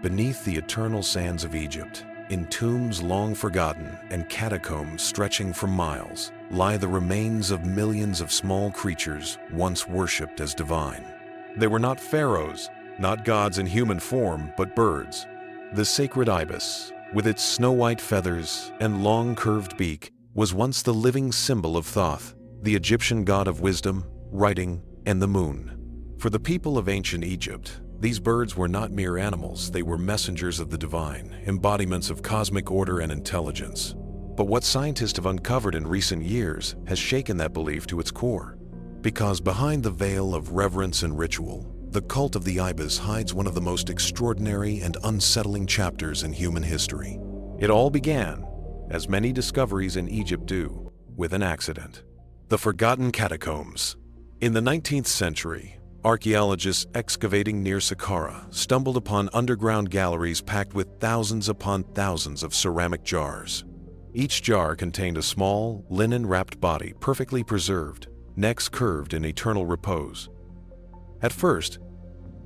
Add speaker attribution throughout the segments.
Speaker 1: Beneath the eternal sands of Egypt, in tombs long forgotten and catacombs stretching for miles, lie the remains of millions of small creatures once worshipped as divine. They were not pharaohs, not gods in human form, but birds. The sacred ibis, with its snow-white feathers and long curved beak, was once the living symbol of Thoth, the Egyptian god of wisdom, writing, and the moon. For the people of ancient Egypt, these birds were not mere animals, they were messengers of the divine, embodiments of cosmic order and intelligence. But what scientists have uncovered in recent years has shaken that belief to its core. Because behind the veil of reverence and ritual, the cult of the ibis hides one of the most extraordinary and unsettling chapters in human history. It all began, as many discoveries in Egypt do, with an accident. The forgotten catacombs. In the 19th century, archaeologists excavating near Saqqara stumbled upon underground galleries packed with thousands upon thousands of ceramic jars. Each jar contained a small, linen-wrapped body perfectly preserved, necks curved in eternal repose. At first,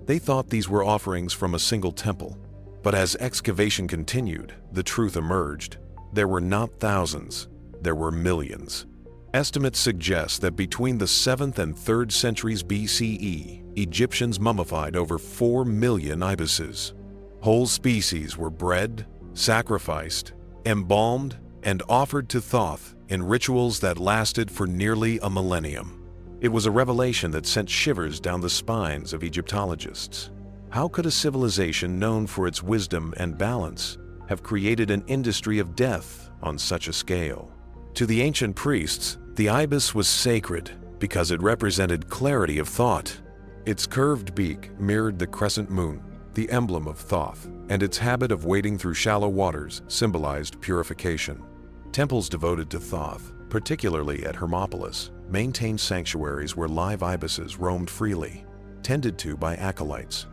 Speaker 1: they thought these were offerings from a single temple. But as excavation continued, the truth emerged. There were not thousands, there were millions. Estimates suggest that between the 7th and 3rd centuries BCE, Egyptians mummified over 4 million ibises. Whole species were bred, sacrificed, embalmed, and offered to Thoth in rituals that lasted for nearly a millennium. It was a revelation that sent shivers down the spines of Egyptologists. How could a civilization known for its wisdom and balance have created an industry of death on such a scale? To the ancient priests, the ibis was sacred because it represented clarity of thought. Its curved beak mirrored the crescent moon, the emblem of Thoth, and its habit of wading through shallow waters symbolized purification. Temples devoted to Thoth, particularly at Hermopolis, maintained sanctuaries where live ibises roamed freely, tended to by acolytes.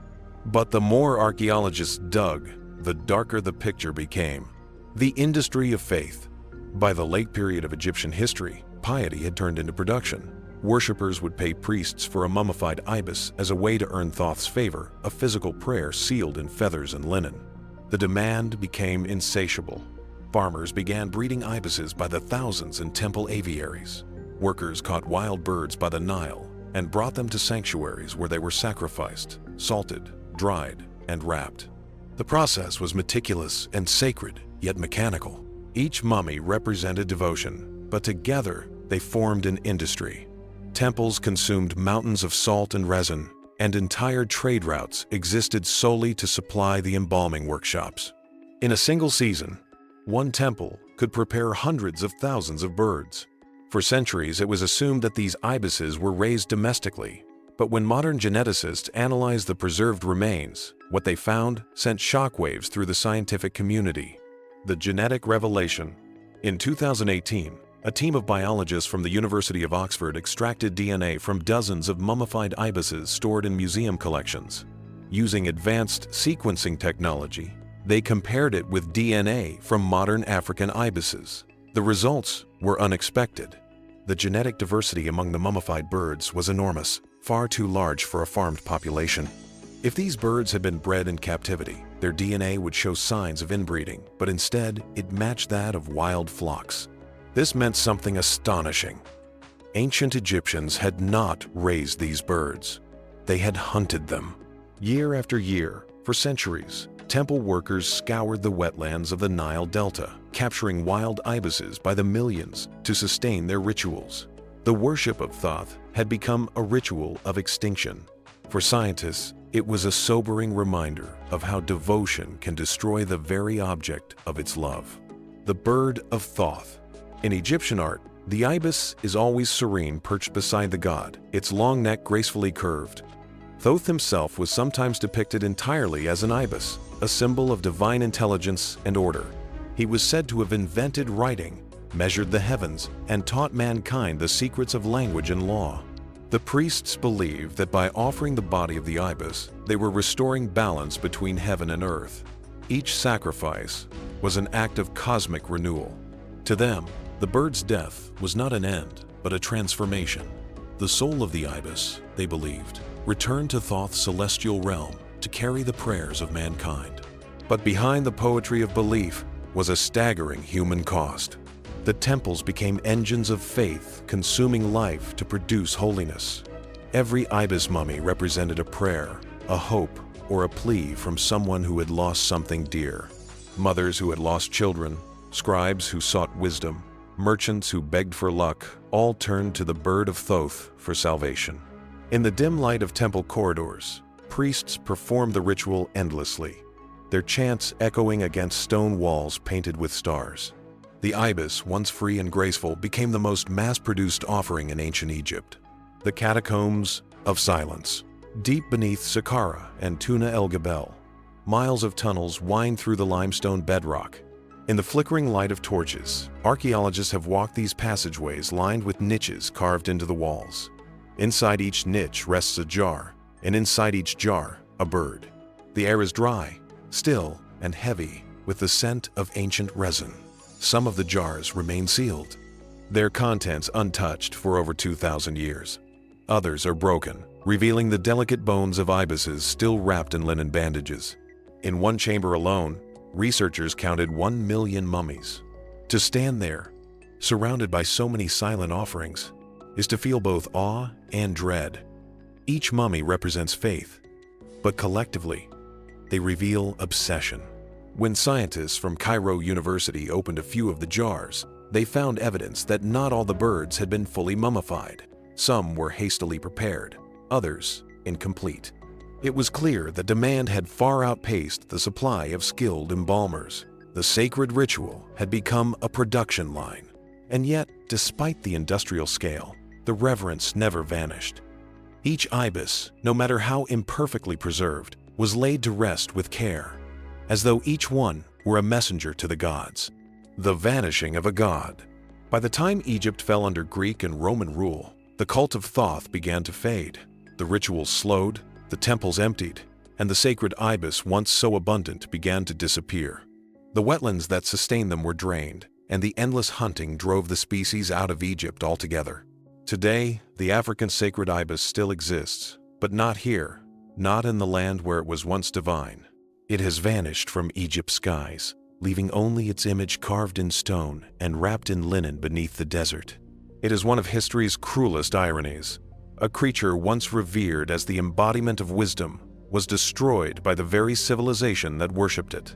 Speaker 1: But the more archaeologists dug, the darker the picture became. The industry of faith. By the late period of Egyptian history, piety had turned into production. Worshippers would pay priests for a mummified ibis as a way to earn Thoth's favor, a physical prayer sealed in feathers and linen. The demand became insatiable. Farmers began breeding ibises by the thousands in temple aviaries. Workers caught wild birds by the Nile and brought them to sanctuaries where they were sacrificed, salted, dried, and wrapped. The process was meticulous and sacred, yet mechanical. Each mummy represented devotion, but together they formed an industry. Temples consumed mountains of salt and resin, and entire trade routes existed solely to supply the embalming workshops. In a single season, one temple could prepare hundreds of thousands of birds. For centuries, it was assumed that these ibises were raised domestically, but when modern geneticists analyzed the preserved remains, what they found sent shockwaves through the scientific community. The genetic revelation. In 2018, a team of biologists from the University of Oxford extracted DNA from dozens of mummified ibises stored in museum collections. Using advanced sequencing technology, they compared it with DNA from modern African ibises. The results were unexpected. The genetic diversity among the mummified birds was enormous, far too large for a farmed population. If these birds had been bred in captivity, their DNA would show signs of inbreeding, but instead it matched that of wild flocks. This meant something astonishing. Ancient Egyptians had not raised these birds. They had hunted them. Year after year, for centuries, temple workers scoured the wetlands of the Nile Delta, capturing wild ibises by the millions to sustain their rituals. The worship of Thoth had become a ritual of extinction. For scientists, it was a sobering reminder of how devotion can destroy the very object of its love. The bird of Thoth. In Egyptian art, the ibis is always serene, perched beside the god, its long neck gracefully curved. Thoth himself was sometimes depicted entirely as an ibis, a symbol of divine intelligence and order. He was said to have invented writing, measured the heavens, and taught mankind the secrets of language and law. The priests believed that by offering the body of the ibis, they were restoring balance between heaven and earth. Each sacrifice was an act of cosmic renewal. To them, the bird's death was not an end, but a transformation. The soul of the ibis, they believed, returned to Thoth's celestial realm to carry the prayers of mankind. But behind the poetry of belief was a staggering human cost. The temples became engines of faith, consuming life to produce holiness. Every ibis mummy represented a prayer, a hope, or a plea from someone who had lost something dear. Mothers who had lost children, scribes who sought wisdom, merchants who begged for luck, all turned to the bird of Thoth for salvation. In the dim light of temple corridors, priests performed the ritual endlessly, their chants echoing against stone walls painted with stars. The ibis, once free and graceful, became the most mass-produced offering in ancient Egypt. The catacombs of silence. Deep beneath Saqqara and Tuna el Gebel, miles of tunnels wind through the limestone bedrock. In the flickering light of torches, archaeologists have walked these passageways lined with niches carved into the walls. Inside each niche rests a jar, and inside each jar, a bird. The air is dry, still, and heavy, with the scent of ancient resin. Some of the jars remain sealed, their contents untouched for over 2,000 years. Others are broken, revealing the delicate bones of ibises still wrapped in linen bandages. In one chamber alone, researchers counted 1 million mummies. To stand there, surrounded by so many silent offerings, is to feel both awe and dread. Each mummy represents faith, but collectively, they reveal obsession. When scientists from Cairo University opened a few of the jars, they found evidence that not all the birds had been fully mummified. Some were hastily prepared, others incomplete. It was clear that demand had far outpaced the supply of skilled embalmers. The sacred ritual had become a production line. And yet, despite the industrial scale, the reverence never vanished. Each ibis, no matter how imperfectly preserved, was laid to rest with care, as though each one were a messenger to the gods. The vanishing of a god. By the time Egypt fell under Greek and Roman rule, the cult of Thoth began to fade. The rituals slowed, the temples emptied, and the sacred ibis, once so abundant, began to disappear. The wetlands that sustained them were drained, and the endless hunting drove the species out of Egypt altogether. Today, the African sacred ibis still exists, but not here, not in the land where it was once divine. It has vanished from Egypt's skies, leaving only its image carved in stone and wrapped in linen beneath the desert. It is one of history's cruelest ironies. A creature once revered as the embodiment of wisdom was destroyed by the very civilization that worshipped it.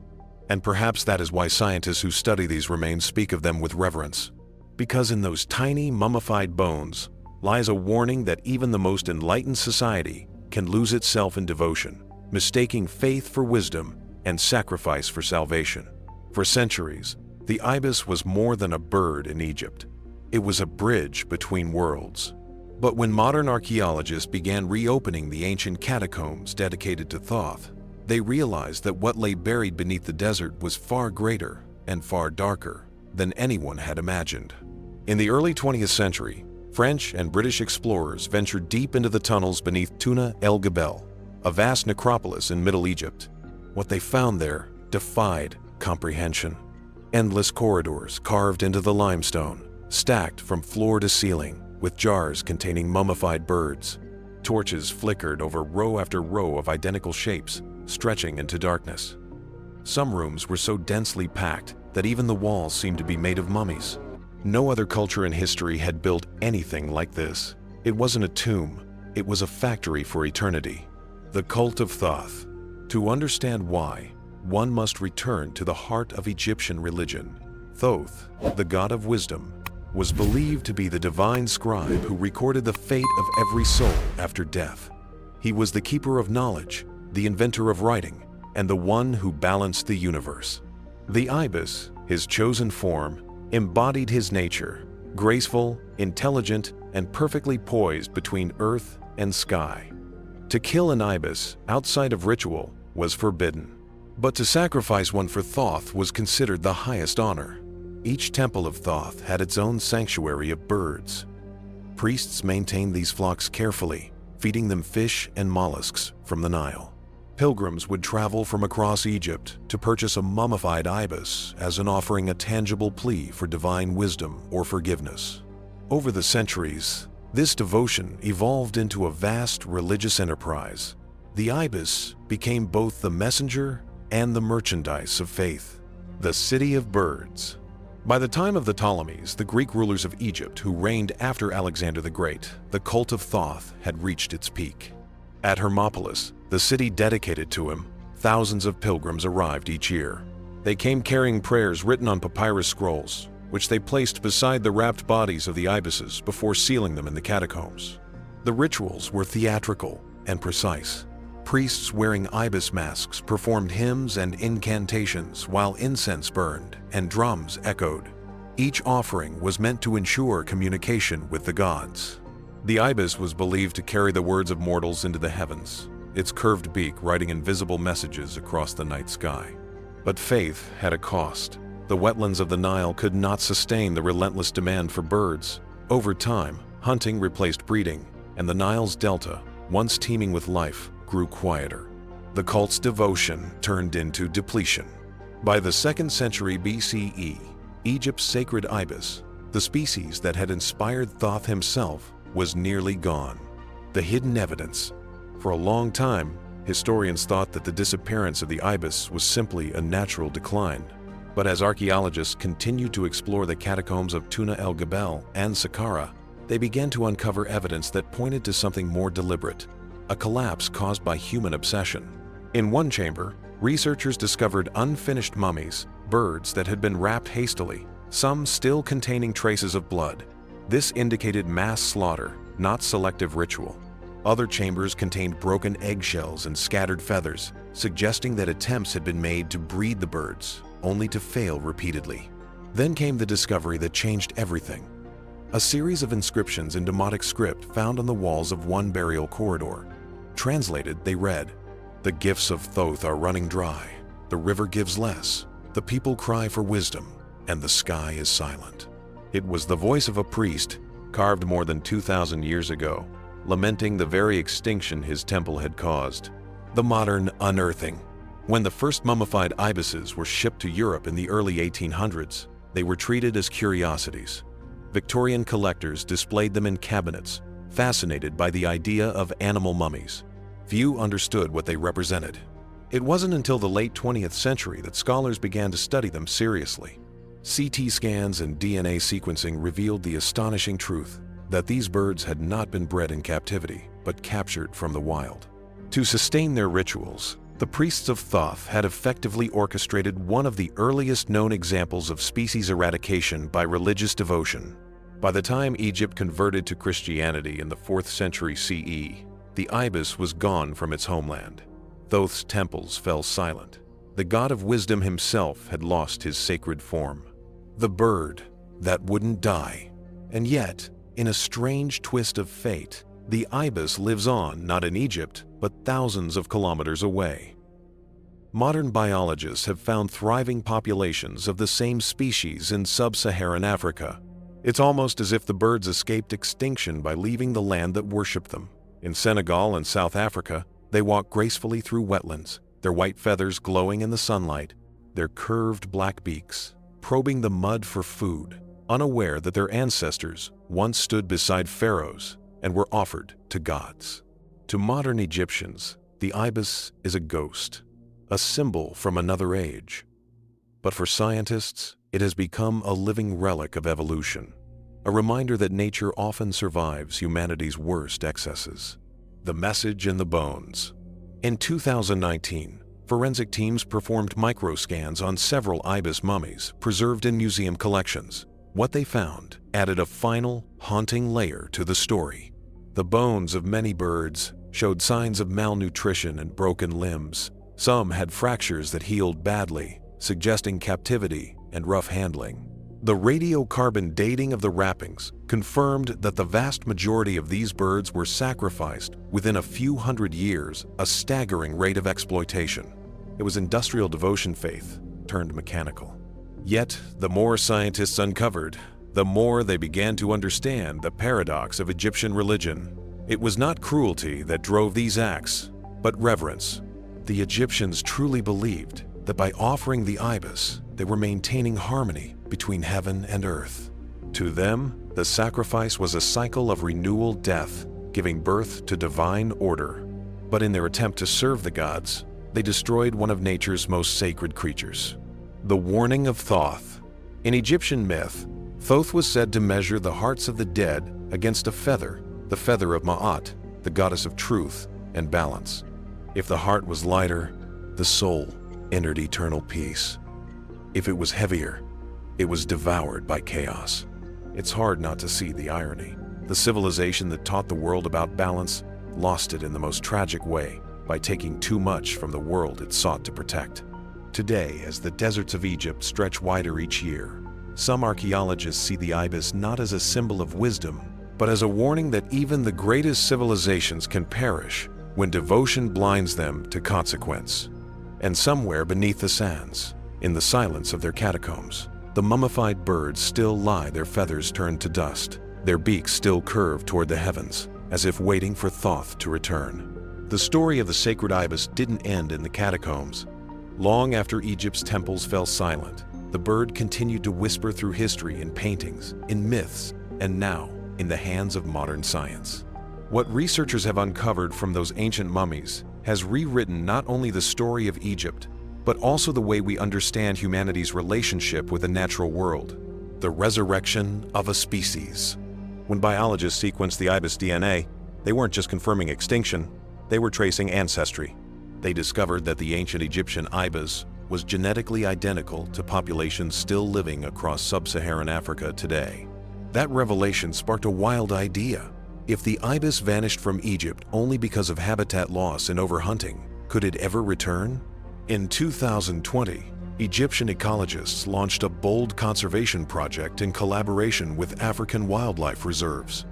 Speaker 1: And perhaps that is why scientists who study these remains speak of them with reverence. Because in those tiny mummified bones lies a warning that even the most enlightened society can lose itself in devotion, mistaking faith for wisdom and sacrifice for salvation. For centuries, the ibis was more than a bird in Egypt. It was a bridge between worlds. But when modern archaeologists began reopening the ancient catacombs dedicated to Thoth, they realized that what lay buried beneath the desert was far greater and far darker than anyone had imagined. In the early 20th century, French and British explorers ventured deep into the tunnels beneath Tuna el Gebel, a vast necropolis in Middle Egypt. What they found there defied comprehension. Endless corridors carved into the limestone, stacked from floor to ceiling, with jars containing mummified birds. Torches flickered over row after row of identical shapes, stretching into darkness. Some rooms were so densely packed that even the walls seemed to be made of mummies. No other culture in history had built anything like this. It wasn't a tomb, it was a factory for eternity. The cult of Thoth. To understand why, one must return to the heart of Egyptian religion. Thoth, the god of wisdom, was believed to be the divine scribe who recorded the fate of every soul after death. He was the keeper of knowledge, the inventor of writing, and the one who balanced the universe. The ibis, his chosen form, embodied his nature, graceful, intelligent, and perfectly poised between earth and sky. To kill an ibis outside of ritual was forbidden, but to sacrifice one for Thoth was considered the highest honor. Each temple of Thoth had its own sanctuary of birds. Priests maintained these flocks carefully, feeding them fish and mollusks from the Nile. Pilgrims would travel from across Egypt to purchase a mummified ibis as an offering, a tangible plea for divine wisdom or forgiveness. Over the centuries, this devotion evolved into a vast religious enterprise. The ibis became both the messenger and the merchandise of faith. The City of Birds. By the time of the Ptolemies, the Greek rulers of Egypt who reigned after Alexander the Great, the cult of Thoth had reached its peak. At Hermopolis, the city dedicated to him, thousands of pilgrims arrived each year. They came carrying prayers written on papyrus scrolls, which they placed beside the wrapped bodies of the ibises before sealing them in the catacombs. The rituals were theatrical and precise. Priests wearing ibis masks performed hymns and incantations while incense burned and drums echoed. Each offering was meant to ensure communication with the gods. The ibis was believed to carry the words of mortals into the heavens, its curved beak writing invisible messages across the night sky. But faith had a cost. The wetlands of the Nile could not sustain the relentless demand for birds. Over time, hunting replaced breeding, and the Nile's delta, once teeming with life, grew quieter. The cult's devotion turned into depletion. By the 2nd century BCE, Egypt's sacred ibis, the species that had inspired Thoth himself, was nearly gone. The hidden evidence. For a long time, historians thought that the disappearance of the ibis was simply a natural decline. But as archaeologists continued to explore the catacombs of Tuna el-Gebel and Saqqara, they began to uncover evidence that pointed to something more deliberate, a collapse caused by human obsession. In one chamber, researchers discovered unfinished mummies, birds that had been wrapped hastily, some still containing traces of blood. This indicated mass slaughter, not selective ritual. Other chambers contained broken eggshells and scattered feathers, suggesting that attempts had been made to breed the birds, only to fail repeatedly. Then came the discovery that changed everything. A series of inscriptions in Demotic script found on the walls of one burial corridor. Translated, they read, "The gifts of Thoth are running dry. The river gives less. The people cry for wisdom, and the sky is silent." It was the voice of a priest, carved more than 2,000 years ago, lamenting the very extinction his temple had caused. The modern unearthing. When the first mummified ibises were shipped to Europe in the early 1800s, they were treated as curiosities. Victorian collectors displayed them in cabinets, fascinated by the idea of animal mummies. Few understood what they represented. It wasn't until the late 20th century that scholars began to study them seriously. CT scans and DNA sequencing revealed the astonishing truth that these birds had not been bred in captivity, but captured from the wild. To sustain their rituals, the priests of Thoth had effectively orchestrated one of the earliest known examples of species eradication by religious devotion. By the time Egypt converted to Christianity in the 4th century CE, the ibis was gone from its homeland. Thoth's temples fell silent. The god of wisdom himself had lost his sacred form. The bird that wouldn't die. And yet, in a strange twist of fate, the ibis lives on not in Egypt, but thousands of kilometers away. Modern biologists have found thriving populations of the same species in sub-Saharan Africa. It's almost as if the birds escaped extinction by leaving the land that worshipped them. In Senegal and South Africa, they walk gracefully through wetlands, their white feathers glowing in the sunlight, their curved black beaks, probing the mud for food, unaware that their ancestors once stood beside pharaohs and were offered to gods. To modern Egyptians, the ibis is a ghost, a symbol from another age. But for scientists, it has become a living relic of evolution, a reminder that nature often survives humanity's worst excesses. The message in the bones. In 2019, forensic teams performed microscans on several ibis mummies preserved in museum collections. What they found added a final, haunting layer to the story. The bones of many birds showed signs of malnutrition and broken limbs. Some had fractures that healed badly, suggesting captivity and rough handling. The radiocarbon dating of the wrappings confirmed that the vast majority of these birds were sacrificed within a few hundred years, a staggering rate of exploitation. It was industrial devotion faith turned mechanical. Yet, the more scientists uncovered, the more they began to understand the paradox of Egyptian religion. It was not cruelty that drove these acts, but reverence. The Egyptians truly believed that by offering the ibis, they were maintaining harmony between heaven and earth. To them, the sacrifice was a cycle of renewal death, giving birth to divine order. But in their attempt to serve the gods, they destroyed one of nature's most sacred creatures. The warning of Thoth. In Egyptian myth, Thoth was said to measure the hearts of the dead against a feather, the feather of Ma'at, the goddess of truth and balance. If the heart was lighter, the soul entered eternal peace. If it was heavier, it was devoured by chaos. It's hard not to see the irony. The civilization that taught the world about balance lost it in the most tragic way by taking too much from the world it sought to protect. Today, as the deserts of Egypt stretch wider each year, some archaeologists see the ibis not as a symbol of wisdom, but as a warning that even the greatest civilizations can perish when devotion blinds them to consequence. And somewhere beneath the sands, in the silence of their catacombs, the mummified birds still lie, their feathers turned to dust, their beaks still curved toward the heavens, as if waiting for Thoth to return. The story of the sacred ibis didn't end in the catacombs. Long after Egypt's temples fell silent, the bird continued to whisper through history in paintings, in myths, and now in the hands of modern science. What researchers have uncovered from those ancient mummies has rewritten not only the story of Egypt, but also the way we understand humanity's relationship with the natural world. The resurrection of a species. When biologists sequenced the ibis DNA, they weren't just confirming extinction, they were tracing ancestry. They discovered that the ancient Egyptian ibis was genetically identical to populations still living across sub-Saharan Africa today. That revelation sparked a wild idea. If the ibis vanished from Egypt only because of habitat loss and overhunting, could it ever return? In 2020, Egyptian ecologists launched a bold conservation project in collaboration with African wildlife reserves.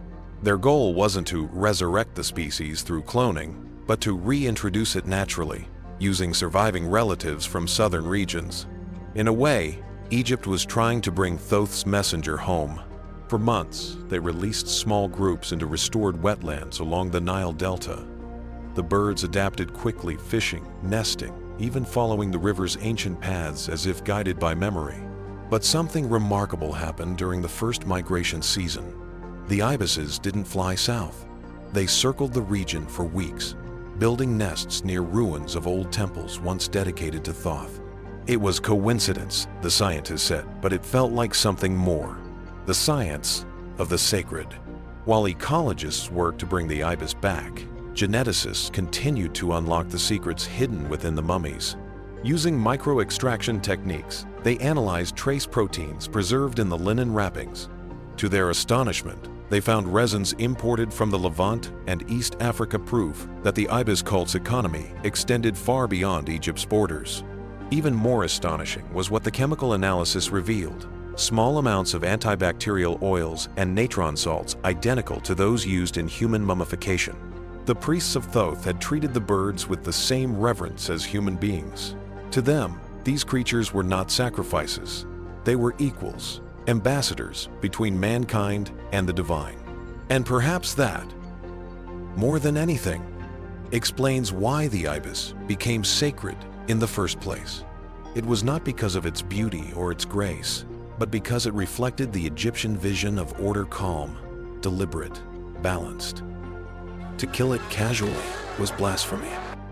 Speaker 1: Their goal wasn't to resurrect the species through cloning, but to reintroduce it naturally, using surviving relatives from southern regions. In a way, Egypt was trying to bring Thoth's messenger home. For months, they released small groups into restored wetlands along the Nile Delta. The birds adapted quickly, fishing, nesting, even following the river's ancient paths as if guided by memory. But something remarkable happened during the first migration season. The ibises didn't fly south. They circled the region for weeks, building nests near ruins of old temples once dedicated to Thoth. It was coincidence, the scientists said, but it felt like something more. The science of the sacred. While ecologists worked to bring the ibis back, geneticists continued to unlock the secrets hidden within the mummies. Using micro-extraction techniques, they analyzed trace proteins preserved in the linen wrappings. To their astonishment, they found resins imported from the Levant and East Africa, proof that the ibis cult's economy extended far beyond Egypt's borders. Even more astonishing was what the chemical analysis revealed. Small amounts of antibacterial oils and natron salts identical to those used in human mummification. The priests of Thoth had treated the birds with the same reverence as human beings. To them, these creatures were not sacrifices. They were equals, ambassadors between mankind and the divine. And perhaps that, more than anything, explains why the ibis became sacred in the first place. It was not because of its beauty or its grace, but because it reflected the Egyptian vision of order, calm, deliberate, balanced. To kill it casually was blasphemy.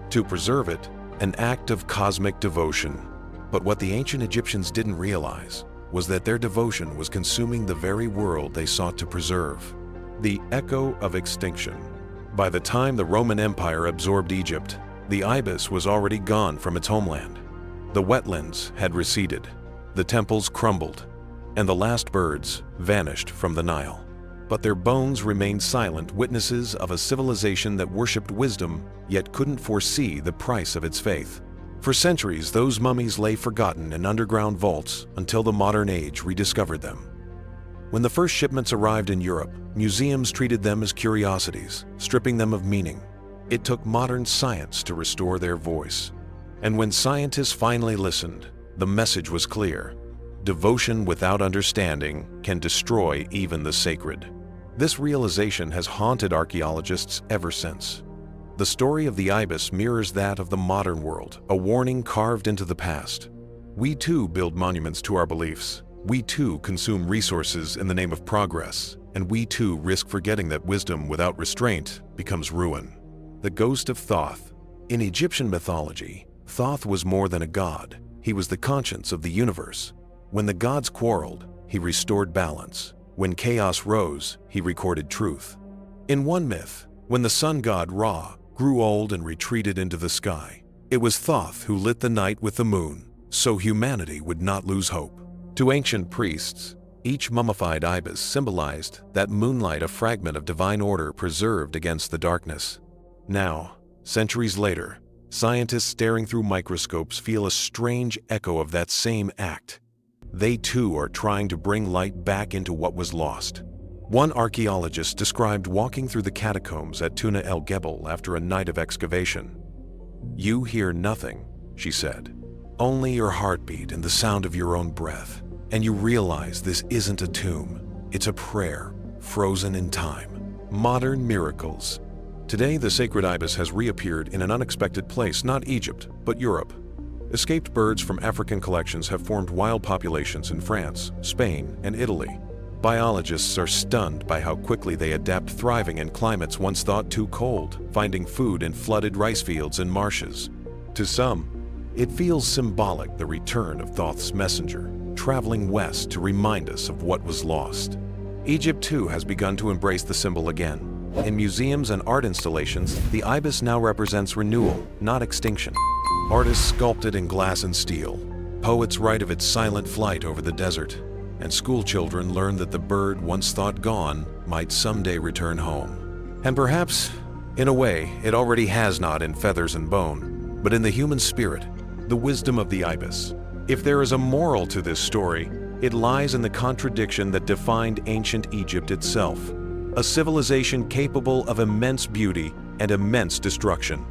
Speaker 1: To preserve it, an act of cosmic devotion. But what the ancient Egyptians didn't realize was that their devotion was consuming the very world they sought to preserve. The echo of extinction. By the time the Roman Empire absorbed Egypt, the ibis was already gone from its homeland. The wetlands had receded, the temples crumbled, and the last birds vanished from the Nile. But their bones remained silent witnesses of a civilization that worshipped wisdom, yet couldn't foresee the price of its faith. For centuries, those mummies lay forgotten in underground vaults until the modern age rediscovered them. When the first shipments arrived in Europe, museums treated them as curiosities, stripping them of meaning. It took modern science to restore their voice. And when scientists finally listened, the message was clear. Devotion without understanding can destroy even the sacred. This realization has haunted archaeologists ever since. The story of the ibis mirrors that of the modern world, a warning carved into the past. We too build monuments to our beliefs. We too consume resources in the name of progress. And we too risk forgetting that wisdom without restraint becomes ruin. The ghost of Thoth. In Egyptian mythology, Thoth was more than a god. He was the conscience of the universe. When the gods quarreled, he restored balance. When chaos rose, he recorded truth. In one myth, when the sun god Ra grew old and retreated into the sky, it was Thoth who lit the night with the moon, so humanity would not lose hope. To ancient priests, each mummified ibis symbolized that moonlight, a fragment of divine order preserved against the darkness. Now, centuries later, scientists staring through microscopes feel a strange echo of that same act. They too are trying to bring light back into what was lost. One archaeologist described walking through the catacombs at Tuna el Gebel after a night of excavation. "You hear nothing," she said. "Only your heartbeat and the sound of your own breath. And you realize this isn't a tomb. It's a prayer, frozen in time." Modern miracles. Today, the sacred ibis has reappeared in an unexpected place, not Egypt, but Europe. Escaped birds from African collections have formed wild populations in France, Spain, and Italy. Biologists are stunned by how quickly they adapt, thriving in climates once thought too cold, finding food in flooded rice fields and marshes. To some, it feels symbolic, the return of Thoth's messenger, traveling west to remind us of what was lost. Egypt too has begun to embrace the symbol again. In museums and art installations, the ibis now represents renewal, not extinction. Artists sculpt it in glass and steel. Poets write of its silent flight over the desert. And schoolchildren learn that the bird once thought gone might someday return home. And perhaps, in a way, it already has, not in feathers and bone, but in the human spirit, the wisdom of the ibis. If there is a moral to this story, it lies in the contradiction that defined ancient Egypt itself. A civilization capable of immense beauty and immense destruction.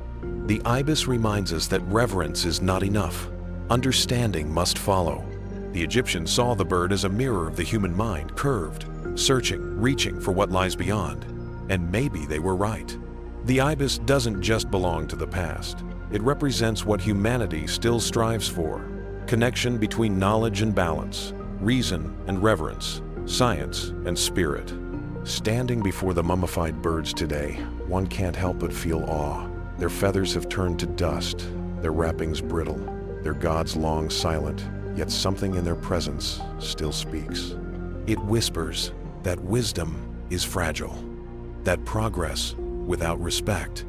Speaker 1: The ibis reminds us that reverence is not enough. Understanding must follow. The Egyptians saw the bird as a mirror of the human mind, curved, searching, reaching for what lies beyond. And maybe they were right. The ibis doesn't just belong to the past. It represents what humanity still strives for. Connection between knowledge and balance, reason and reverence, science and spirit. Standing before the mummified birds today, one can't help but feel awe. Their feathers have turned to dust, their wrappings brittle, their gods long silent, yet something in their presence still speaks. It whispers that wisdom is fragile, that progress without respect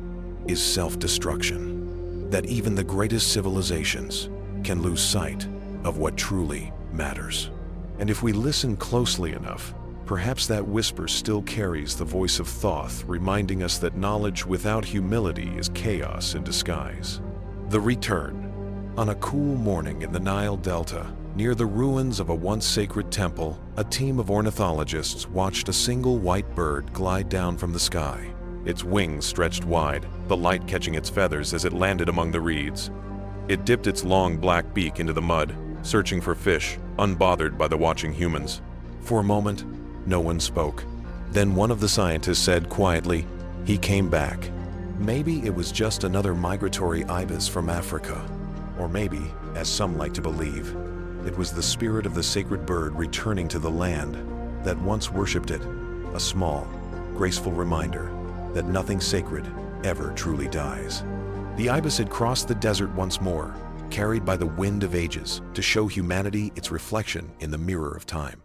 Speaker 1: is self-destruction, that even the greatest civilizations can lose sight of what truly matters. And if we listen closely enough, perhaps that whisper still carries the voice of Thoth, reminding us that knowledge without humility is chaos in disguise. The Return. On a cool morning in the Nile Delta, near the ruins of a once sacred temple, a team of ornithologists watched a single white bird glide down from the sky. Its wings stretched wide, the light catching its feathers as it landed among the reeds. It dipped its long black beak into the mud, searching for fish, unbothered by the watching humans. For a moment, no one spoke. Then one of the scientists said quietly, "He came back." Maybe it was just another migratory ibis from Africa. Or maybe, as some like to believe, it was the spirit of the sacred bird returning to the land that once worshipped it, a small, graceful reminder that nothing sacred ever truly dies. The ibis had crossed the desert once more, carried by the wind of ages, to show humanity its reflection in the mirror of time.